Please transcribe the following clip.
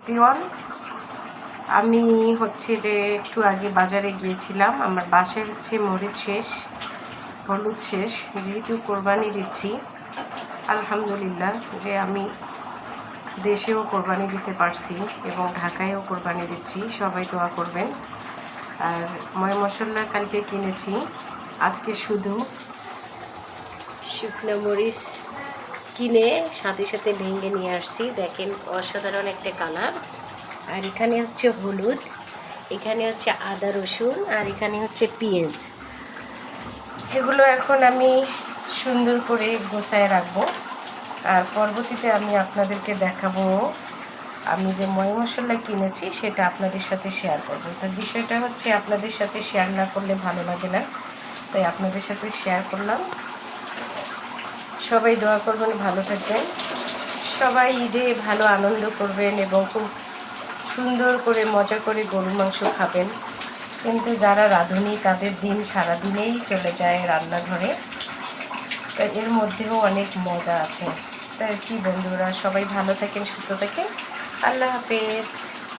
Peon আমি হচ্ছে যে একটু আগে বাজারে গিয়েছিলাম। আমার বাসায় হচ্ছে মরিচ শেষ, হলুদ শেষ। যেহেতু কোরবানি দিচ্ছি, আলহামদুলিল্লাহ যে আমি দেশেও কোরবানি দিতে পারছি এবং ঢাকায়ও কোরবানি দিচ্ছি। সবাই দোয়া করবেন। আর ময় মশলা কালকে কিনেছি, আজকে শুধু শুকনো মরিচ কিনে সাথে সাথে ভেঙে নিয়ে আসছি। দেখেন অসাধারণ একটা কালার। আর এখানে হচ্ছে হলুদ, এখানে হচ্ছে আদা রসুন, আর এখানে হচ্ছে পেঁয়াজ। এগুলো এখন আমি সুন্দর করে গোছায় রাখবো। আর পরবর্তীতে আমি আপনাদেরকে দেখাবো আমি যে ময় মশলা কিনেছি সেটা আপনাদের সাথে শেয়ার করবো। তো বিষয়টা হচ্ছে আপনাদের সাথে শেয়ার না করলে ভালো লাগে না, তাই আপনাদের সাথে শেয়ার করলাম। সবাই দোয়া করবেন, ভালো থাকবেন, সবাই ঈদে ভালো আনন্দ করবেন এবং খুব সুন্দর করে মজা করে গরুর মাংস খাবেন। কিন্তু যারা রাঁধুনি তাদের দিন সারাদিনেই চলে যায় রান্নাঘরে, তাই এর মধ্যেও অনেক মজা আছে। তাই কি বন্ধুরা, সবাই ভালো থাকেন, সুস্থ থাকেন। আল্লাহ হাফেজ।